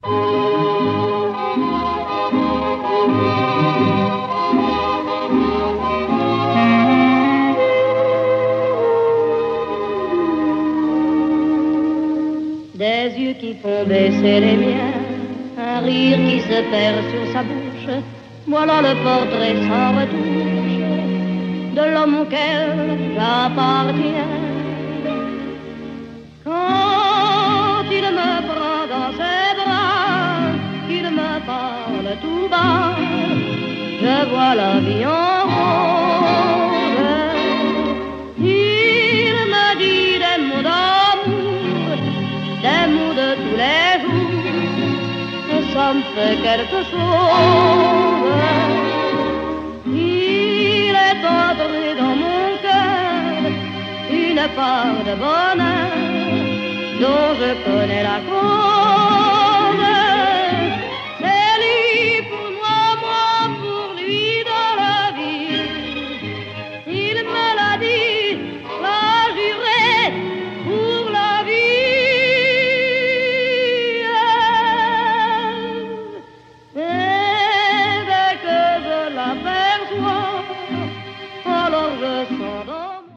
Des yeux qui font baisser les miens, un rire qui se perd sur sa bouche, voilà le portrait sans retouche de l'homme auquel j'appartiens. Quand il me prend dans ses bras, qu'il me parle tout bas, je vois la vie en rose. Il me dit des mots d'amour, des mots de tous les jours, et ça me fait quelque chose. Il est entré dans mon cœur une part de bonheur dont je connais la cause.